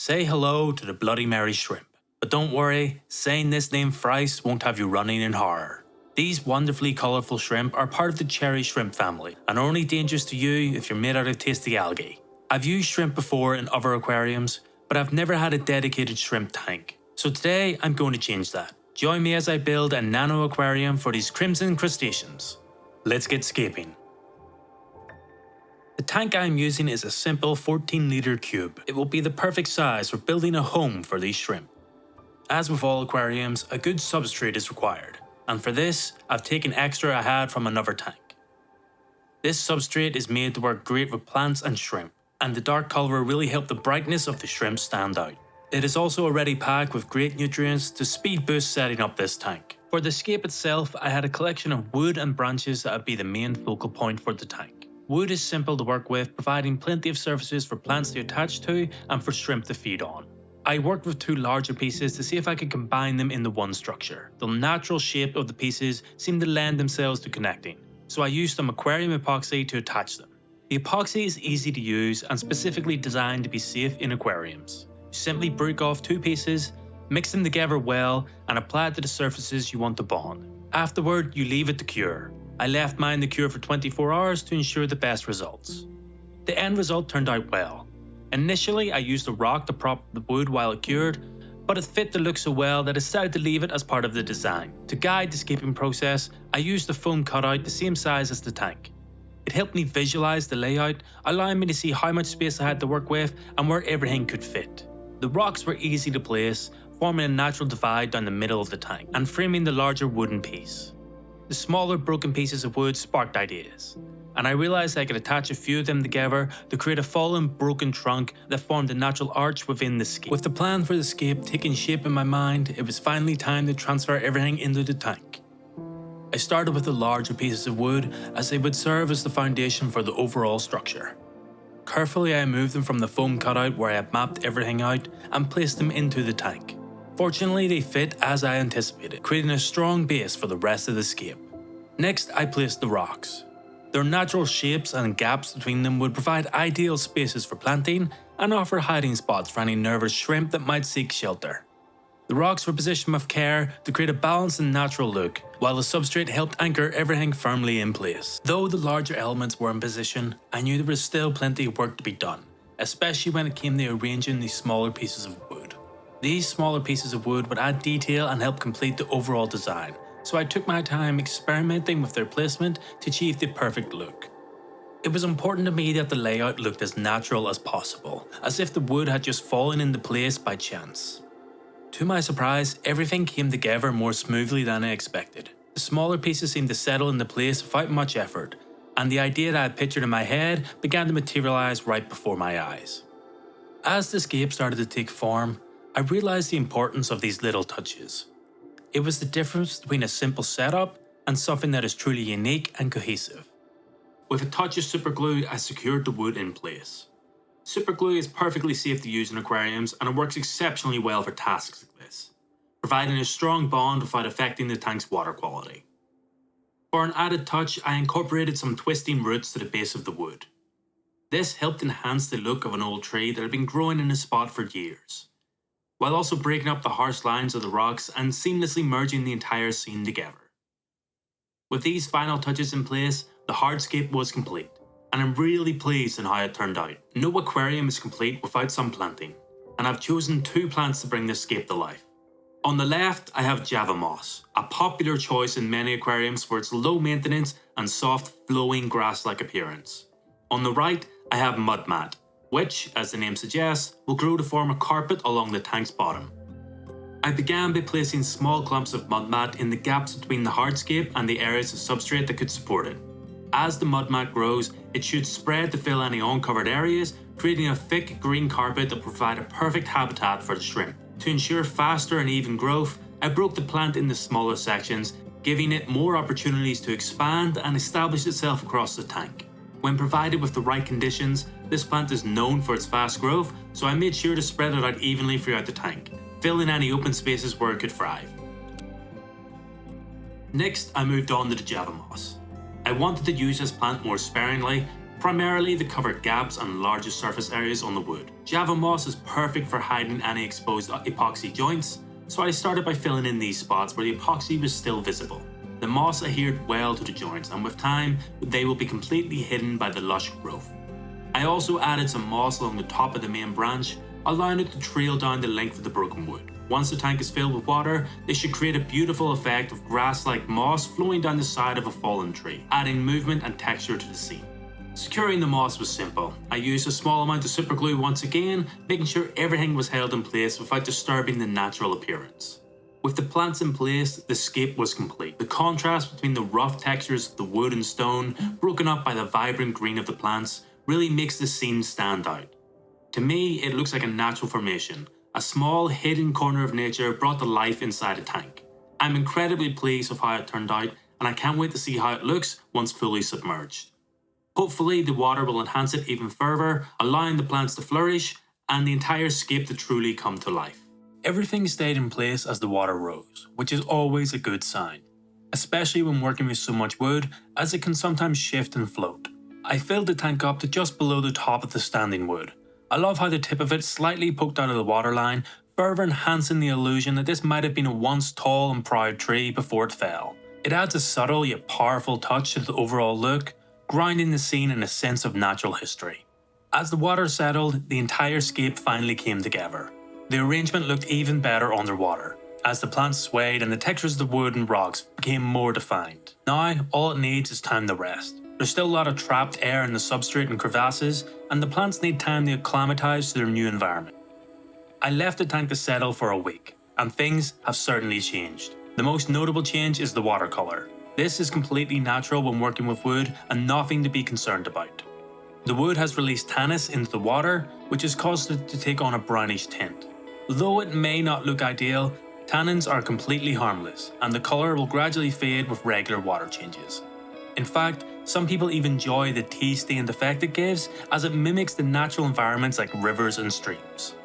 Say hello to the Bloody Mary shrimp. But don't worry, saying this name thrice won't have you running in horror. These wonderfully colourful shrimp are part of the cherry shrimp family and are only dangerous to you if you're made out of tasty algae. I've used shrimp before in other aquariums, but I've never had a dedicated shrimp tank. So today I'm going to change that. Join me as I build a nano aquarium for these crimson crustaceans. Let's get scaping. The tank I'm using is a simple 14-litre cube. It will be the perfect size for building a home for these shrimp. As with all aquariums, a good substrate is required, and for this, I've taken extra I had from another tank. This substrate is made to work great with plants and shrimp, and the dark colour really helped the brightness of the shrimp stand out. It is also already packed with great nutrients to speed boost setting up this tank. For the scape itself, I had a collection of wood and branches that would be the main focal point for the tank. Wood is simple to work with, providing plenty of surfaces for plants to attach to and for shrimp to feed on. I worked with two larger pieces to see if I could combine them into one structure. The natural shape of the pieces seemed to lend themselves to connecting, so I used some aquarium epoxy to attach them. The epoxy is easy to use and specifically designed to be safe in aquariums. You simply break off two pieces, mix them together well, and apply it to the surfaces you want to bond. Afterward, you leave it to cure. I left mine to cure for 24 hours to ensure the best results. The end result turned out well. Initially, I used a rock to prop the wood while it cured, but it fit the look so well that I decided to leave it as part of the design. To guide the scaping process, I used a foam cutout the same size as the tank. It helped me visualize the layout, allowing me to see how much space I had to work with and where everything could fit. The rocks were easy to place, forming a natural divide down the middle of the tank and framing the larger wooden piece. The smaller broken pieces of wood sparked ideas, and I realised I could attach a few of them together to create a fallen broken trunk that formed a natural arch within the scape. With the plan for the scape taking shape in my mind, it was finally time to transfer everything into the tank. I started with the larger pieces of wood as they would serve as the foundation for the overall structure. Carefully I moved them from the foam cutout where I had mapped everything out and placed them into the tank. Fortunately they fit as I anticipated, creating a strong base for the rest of the scape. Next I placed the rocks. Their natural shapes and gaps between them would provide ideal spaces for planting and offer hiding spots for any nervous shrimp that might seek shelter. The rocks were positioned with care to create a balanced and natural look, while the substrate helped anchor everything firmly in place. Though the larger elements were in position, I knew there was still plenty of work to be done, especially when it came to arranging these smaller pieces of wood. These smaller pieces of wood would add detail and help complete the overall design, so I took my time experimenting with their placement to achieve the perfect look. It was important to me that the layout looked as natural as possible, as if the wood had just fallen into place by chance. To my surprise, everything came together more smoothly than I expected. The smaller pieces seemed to settle into place without much effort, and the idea that I had pictured in my head began to materialise right before my eyes. As the scape started to take form, I realised the importance of these little touches. It was the difference between a simple setup and something that is truly unique and cohesive. With a touch of superglue, I secured the wood in place. Superglue is perfectly safe to use in aquariums and it works exceptionally well for tasks like this, providing a strong bond without affecting the tank's water quality. For an added touch, I incorporated some twisting roots to the base of the wood. This helped enhance the look of an old tree that had been growing in a spot for years, while also breaking up the harsh lines of the rocks and seamlessly merging the entire scene together. With these final touches in place, the hardscape was complete, and I'm really pleased in how it turned out. No aquarium is complete without some planting, and I've chosen two plants to bring this scape to life. On the left, I have Java moss, a popular choice in many aquariums for its low maintenance and soft, flowing grass-like appearance. On the right, I have mud mat, which, as the name suggests, will grow to form a carpet along the tank's bottom. I began by placing small clumps of mud mat in the gaps between the hardscape and the areas of substrate that could support it. As the mud mat grows, it should spread to fill any uncovered areas, creating a thick green carpet that will provide a perfect habitat for the shrimp. To ensure faster and even growth, I broke the plant into smaller sections, giving it more opportunities to expand and establish itself across the tank. When provided with the right conditions, this plant is known for its fast growth, so I made sure to spread it out evenly throughout the tank, filling any open spaces where it could thrive. Next, I moved on to the Java moss. I wanted to use this plant more sparingly, Primarily, they cover gaps and larger surface areas on the wood. Java moss is perfect for hiding any exposed epoxy joints, so I started by filling in these spots where the epoxy was still visible. The moss adhered well to the joints, and with time, they will be completely hidden by the lush growth. I also added some moss along the top of the main branch, allowing it to trail down the length of the broken wood. Once the tank is filled with water, this should create a beautiful effect of grass-like moss flowing down the side of a fallen tree, adding movement and texture to the scene. Securing the moss was simple. I used a small amount of super glue once again, making sure everything was held in place without disturbing the natural appearance. With the plants in place, the scape was complete. The contrast between the rough textures of the wood and stone, broken up by the vibrant green of the plants, really makes the scene stand out. To me, it looks like a natural formation, a small hidden corner of nature brought to life inside a tank. I'm incredibly pleased with how it turned out, and I can't wait to see how it looks once fully submerged. Hopefully, the water will enhance it even further, allowing the plants to flourish and the entire scape to truly come to life. Everything stayed in place as the water rose, which is always a good sign, especially when working with so much wood, as it can sometimes shift and float. I filled the tank up to just below the top of the standing wood. I love how the tip of it slightly poked out of the waterline, further enhancing the illusion that this might have been a once tall and proud tree before it fell. It adds a subtle yet powerful touch to the overall look, grounding the scene in a sense of natural history. As the water settled, the entire scape finally came together. The arrangement looked even better underwater, as the plants swayed and the textures of the wood and rocks became more defined. Now, all it needs is time to rest. There's still a lot of trapped air in the substrate and crevasses, and the plants need time to acclimatise to their new environment. I left the tank to settle for a week, and things have certainly changed. The most notable change is the water colour. This is completely natural when working with wood and nothing to be concerned about. The wood has released tannins into the water, which has caused it to take on a brownish tint. Though it may not look ideal, tannins are completely harmless, and the colour will gradually fade with regular water changes. In fact, some people even enjoy the tea-stained effect it gives, as it mimics the natural environments like rivers and streams.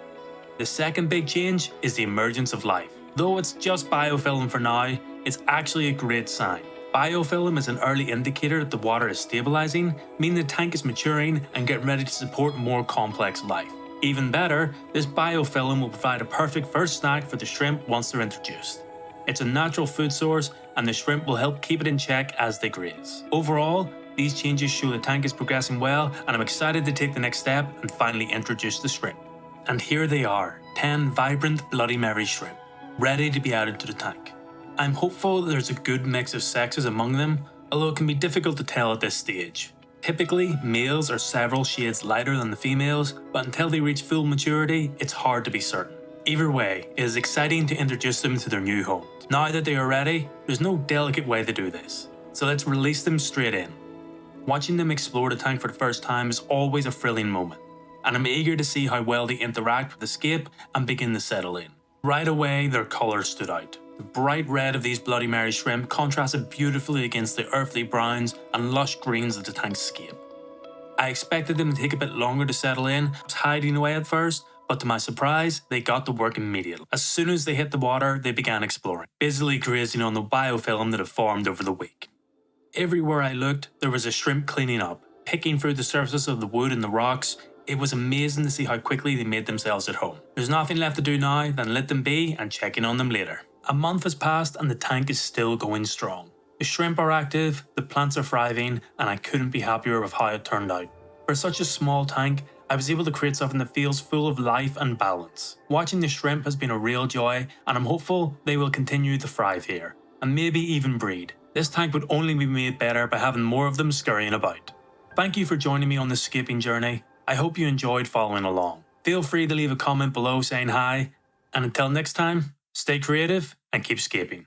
The second big change is the emergence of life. Though it's just biofilm for now, it's actually a great sign. Biofilm is an early indicator that the water is stabilizing, meaning the tank is maturing and getting ready to support more complex life. Even better, this biofilm will provide a perfect first snack for the shrimp once they're introduced. It's a natural food source, and the shrimp will help keep it in check as they graze. Overall, these changes show the tank is progressing well, and I'm excited to take the next step and finally introduce the shrimp. And here they are, 10 vibrant Bloody Mary shrimp, ready to be added to the tank. I'm hopeful there's a good mix of sexes among them, although it can be difficult to tell at this stage. Typically, males are several shades lighter than the females, but until they reach full maturity, it's hard to be certain. Either way, it is exciting to introduce them to their new home. Now that they are ready, there's no delicate way to do this, so let's release them straight in. Watching them explore the tank for the first time is always a thrilling moment, and I'm eager to see how well they interact with the scape and begin to settle in. Right away, their colours stood out. The bright red of these Bloody Mary shrimp contrasted beautifully against the earthy browns and lush greens of the tank's scape. I expected them to take a bit longer to settle in, I was hiding away at first, but to my surprise, they got to work immediately. As soon as they hit the water, they began exploring, busily grazing on the biofilm that had formed over the week. Everywhere I looked, there was a shrimp cleaning up, picking through the surface of the wood and the rocks. It was amazing to see how quickly they made themselves at home. There's nothing left to do now than let them be and check in on them later. A month has passed and the tank is still going strong. The shrimp are active, the plants are thriving, and I couldn't be happier with how it turned out. For such a small tank, I was able to create something that feels full of life and balance. Watching the shrimp has been a real joy, and I'm hopeful they will continue to thrive here, and maybe even breed. This tank would only be made better by having more of them scurrying about. Thank you for joining me on this scaping journey. I hope you enjoyed following along. Feel free to leave a comment below saying hi, and until next time, stay creative and keep scaping.